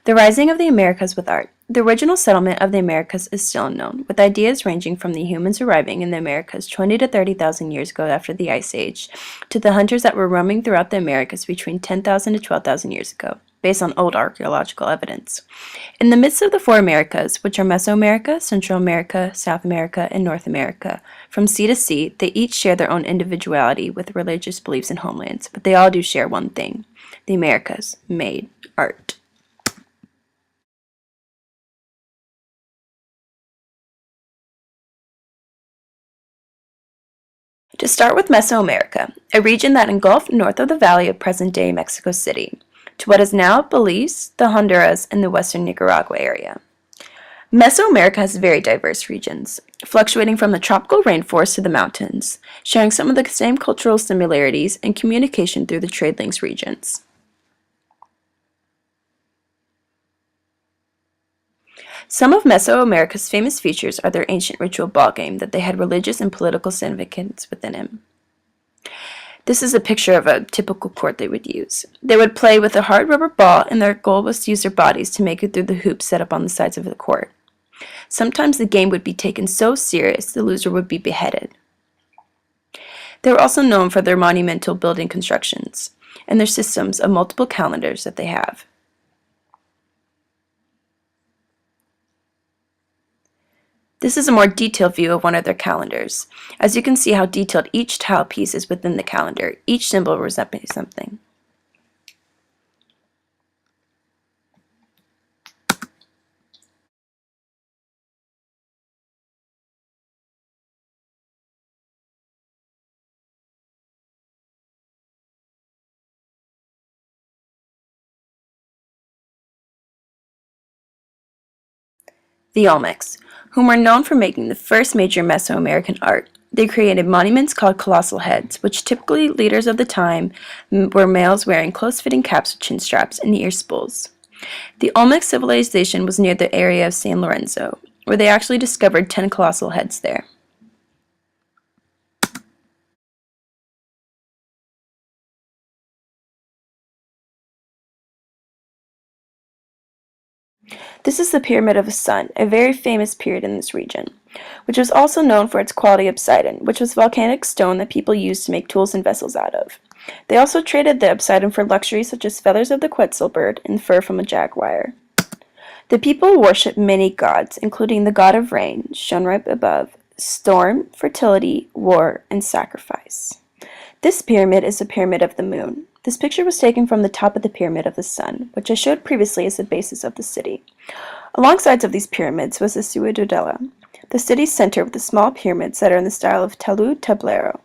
The rising of the Americas with art. The original settlement of the Americas is still unknown, with ideas ranging from the humans arriving in the Americas 20 to 30,000 years ago after the Ice Age, to the hunters that were roaming throughout the Americas between 10,000 to 12,000 years ago, based on old archaeological evidence. In the midst of the four Americas, which are Mesoamerica, Central America, South America, and North America, from sea to sea, they each share their own individuality with religious beliefs and homelands, but they all do share one thing: the Americas made art. To start with Mesoamerica, a region that engulfed north of the valley of present-day Mexico City, to what is now Belize, the Honduras, and the western Nicaragua area. Mesoamerica has very diverse regions, fluctuating from the tropical rainforest to the mountains, sharing some of the same cultural similarities and communication through the trade links regions. Some of Mesoamerica's famous features are their ancient ritual ball game that they had religious and political significance within it. This is a picture of a typical court they would use. They would play with a hard rubber ball, and their goal was to use their bodies to make it through the hoops set up on the sides of the court. Sometimes the game would be taken so serious the loser would be beheaded. They were also known for their monumental building constructions and their systems of multiple calendars that they have. This is a more detailed view of one of their calendars. As you can see how detailed each tile piece is within the calendar, each symbol representing something. The Olmecs, whom were known for making the first major Mesoamerican art. They created monuments called colossal heads, which typically leaders of the time were males wearing close-fitting caps with chin straps and ear spools. The Olmec civilization was near the area of San Lorenzo, where they actually discovered 10 colossal heads there. This is the Pyramid of the Sun, a very famous period in this region, which was also known for its quality obsidian, which was volcanic stone that people used to make tools and vessels out of. They also traded the obsidian for luxuries such as feathers of the quetzal bird and fur from a jaguar. The people worship many gods, including the god of rain, shown right above, storm, fertility, war, and sacrifice. This pyramid is the Pyramid of the Moon. This picture was taken from the top of the Pyramid of the Sun, which I showed previously as the basis of the city. Alongside of these pyramids was the Ciudadela, the city's center with the small pyramids that are in the style of talud tablero.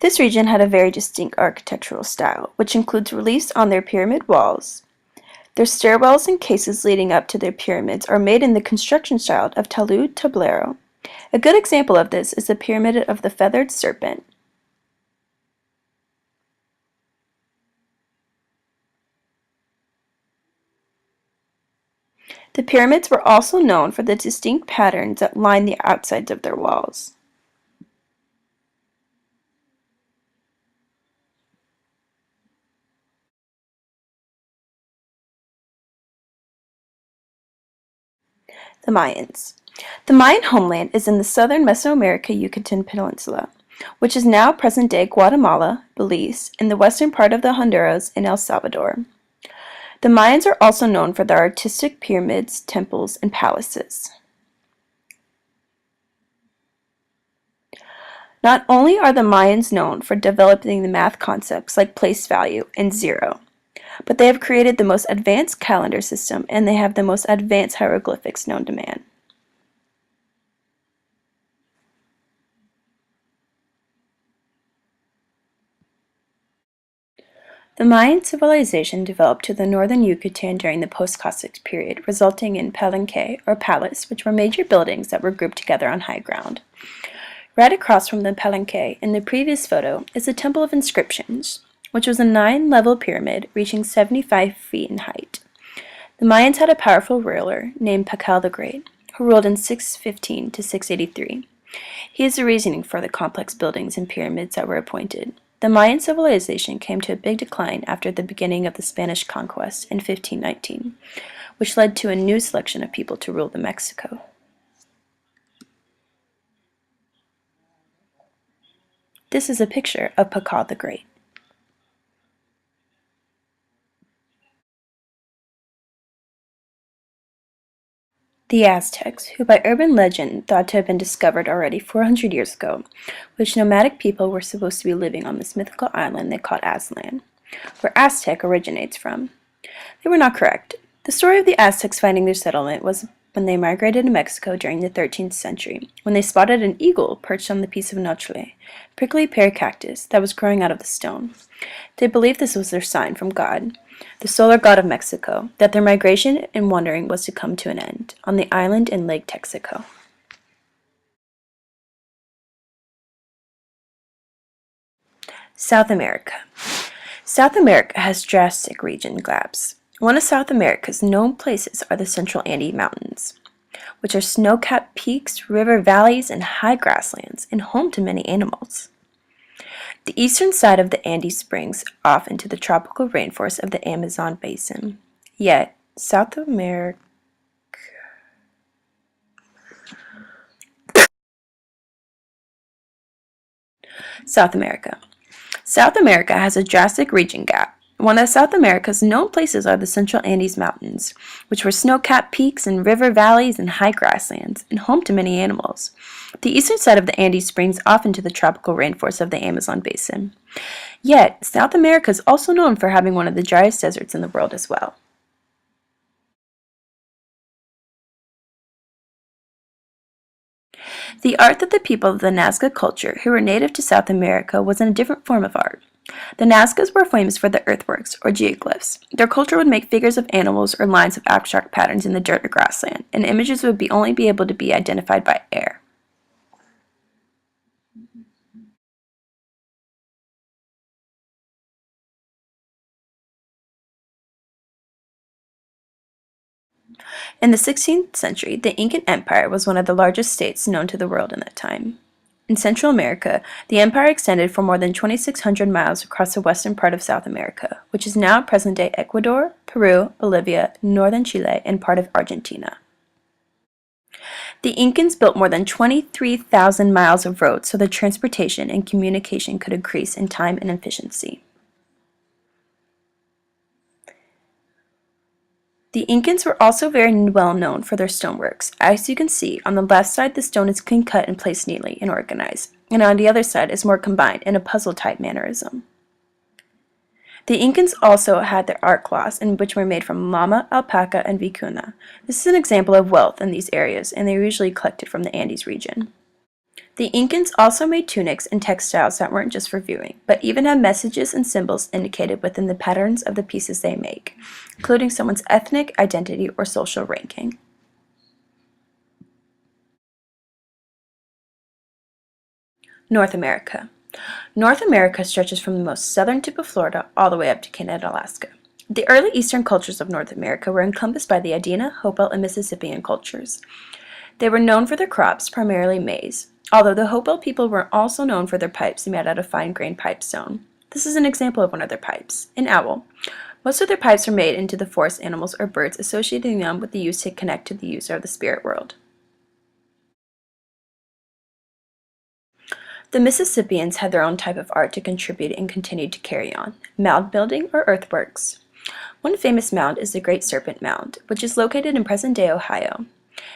This region had a very distinct architectural style, which includes reliefs on their pyramid walls. Their stairwells and cases leading up to their pyramids are made in the construction style of talud tablero. A good example of this is the Pyramid of the Feathered Serpent. The pyramids were also known for the distinct patterns that line the outsides of their walls. The Mayans. The Mayan homeland is in the southern Mesoamerica Yucatan Peninsula, which is now present-day Guatemala, Belize, and the western part of the Honduras and El Salvador. The Mayans are also known for their artistic pyramids, temples, and palaces. Not only are the Mayans known for developing the math concepts like place value and zero, but they have created the most advanced calendar system and they have the most advanced hieroglyphics known to man. The Mayan civilization developed to the northern Yucatan during the post-Coptic period, resulting in palenque, or palace, which were major buildings that were grouped together on high ground. Right across from the palenque in the previous photo is the Temple of Inscriptions, which was a 9-level pyramid reaching 75 feet in height. The Mayans had a powerful ruler named Pakal the Great, who ruled in 615 to 683. He is the reasoning for the complex buildings and pyramids that were appointed. The Mayan civilization came to a big decline after the beginning of the Spanish conquest in 1519, which led to a new selection of people to rule the Mexico. This is a picture of Pakal the Great. The Aztecs, who by urban legend thought to have been discovered already 400 years ago, which nomadic people were supposed to be living on this mythical island they called Aztlan, where Aztec originates from. They were not correct. The story of the Aztecs finding their settlement was when they migrated to Mexico during the 13th century, when they spotted an eagle perched on the piece of nochule, prickly pear cactus, that was growing out of the stone. They believed this was their sign from God, the solar god of Mexico, that their migration and wandering was to come to an end on the island in Lake Texaco. South America. South America has drastic region gaps. One of South America's known places are the Central Andes Mountains, which are snow-capped peaks, river valleys, and high grasslands, and home to many animals. The eastern side of the Andes springs off into the tropical rainforest of the Amazon basin. Yet, South America South America has a drastic region gap. One of South America's known places are the Central Andes Mountains, which were snow-capped peaks and river valleys and high grasslands, and home to many animals. The eastern side of the Andes springs off into the tropical rainforest of the Amazon basin. Yet, South America is also known for having one of the driest deserts in the world as well. The art that the people of the Nazca culture, who were native to South America, was in a different form of art. The Nazcas were famous for their earthworks, or geoglyphs. Their culture would make figures of animals or lines of abstract patterns in the dirt or grassland, and images would only be able to be identified by air. In the 16th century, the Incan Empire was one of the largest states known to the world in that time. In Central America, the empire extended for more than 2,600 miles across the western part of South America, which is now present-day Ecuador, Peru, Bolivia, northern Chile, and part of Argentina. The Incans built more than 23,000 miles of roads so that transportation and communication could increase in time and efficiency. The Incans were also very well known for their stoneworks. As you can see, on the left side the stone is clean cut and placed neatly and organized, and on the other side is more combined in a puzzle-type mannerism. The Incans also had their art cloths, which were made from llama, alpaca, and vicuna. This is an example of wealth in these areas, and they were usually collected from the Andes region. The Incans also made tunics and textiles that weren't just for viewing, but even had messages and symbols indicated within the patterns of the pieces they make, including someone's ethnic identity or social ranking. North America. North America stretches from the most southern tip of Florida all the way up to Canada and Alaska. The early eastern cultures of North America were encompassed by the Adena, Hopewell, and Mississippian cultures. They were known for their crops, primarily maize, although the Hopewell people were also known for their pipes made out of fine-grained pipestone. This is an example of one of their pipes, an owl. Most of their pipes were made into the forest animals or birds, associating them with the use to connect to the user of the spirit world. The Mississippians had their own type of art to contribute and continued to carry on, mound building or earthworks. One famous mound is the Great Serpent Mound, which is located in present-day Ohio, and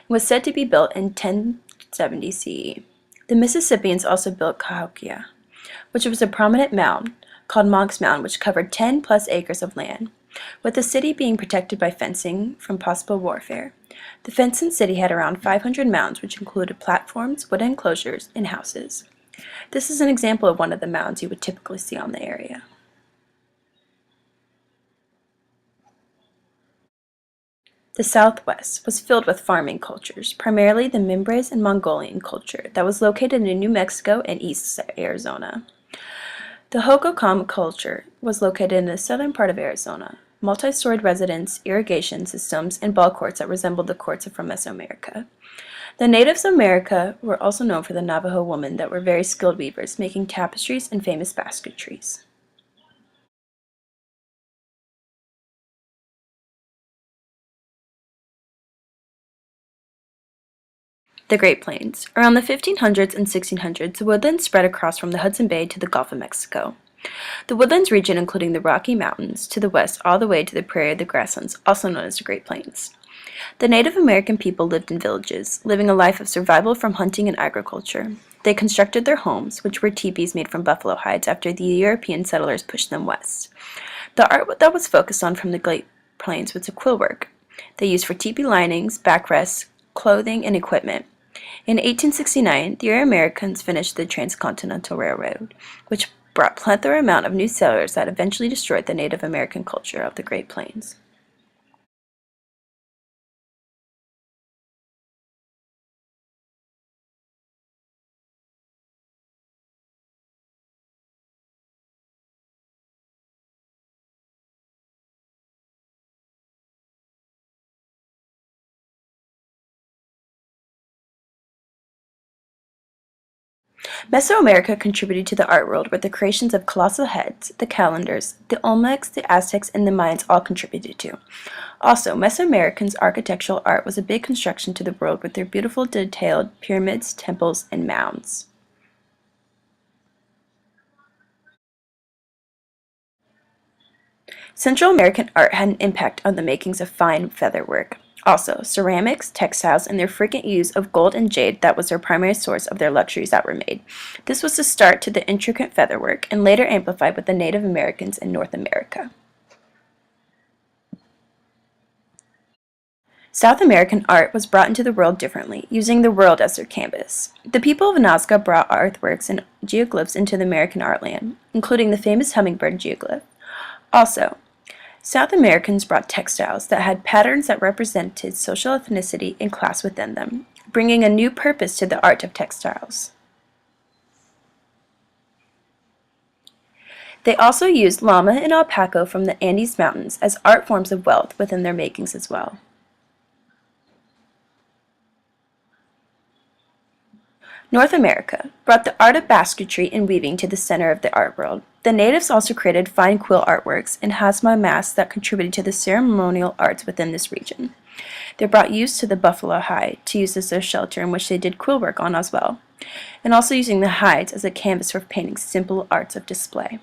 was said to be built in 1070 CE. The Mississippians also built Cahokia, which was a prominent mound called Monk's Mound, which covered 10+ acres of land, with the city being protected by fencing from possible warfare. The fenced city had around 500 mounds, which included platforms, wooden enclosures, and houses. This is an example of one of the mounds you would typically see on the area. The Southwest was filled with farming cultures, primarily the Mimbres and Mongolian culture that was located in New Mexico and East Arizona. The Hohokam culture was located in the southern part of Arizona, multi-storied residence, irrigation systems, and ball courts that resembled the courts from Mesoamerica. The natives of America were also known for the Navajo women that were very skilled weavers, making tapestries and famous basketries. The Great Plains. Around the 1500s and 1600s, the woodlands spread across from the Hudson Bay to the Gulf of Mexico. The woodlands region including the Rocky Mountains to the west all the way to the Prairie of the Grasslands, also known as the Great Plains. The Native American people lived in villages, living a life of survival from hunting and agriculture. They constructed their homes, which were teepees made from buffalo hides after the European settlers pushed them west. The art that was focused on from the Great Plains was the quill work they used for teepee linings, backrests, clothing, and equipment. In 1869, the Americans finished the Transcontinental Railroad, which brought plethora amount of new settlers that eventually destroyed the Native American culture of the Great Plains. Mesoamerica contributed to the art world with the creations of colossal heads, the calendars, the Olmecs, the Aztecs, and the Mayans all contributed to. Also, Mesoamerican's architectural art was a big construction to the world with their beautiful detailed pyramids, temples, and mounds. Central American art had an impact on the makings of fine featherwork. Also, ceramics, textiles, and their frequent use of gold and jade that was their primary source of their luxuries that were made. This was the start to the intricate featherwork and later amplified with the Native Americans in North America. South American art was brought into the world differently, using the world as their canvas. The people of Nazca brought earthworks and geoglyphs into the American artland, including the famous hummingbird geoglyph. Also, South Americans brought textiles that had patterns that represented social ethnicity and class within them, bringing a new purpose to the art of textiles. They also used llama and alpaca from the Andes Mountains as art forms of wealth within their makings as well. North America brought the art of basketry and weaving to the center of the art world. The natives also created fine quill artworks and Hasma masks that contributed to the ceremonial arts within this region. They brought use to the buffalo hide to use as their shelter in which they did quill work on as well, and also using the hides as a canvas for painting simple arts of display.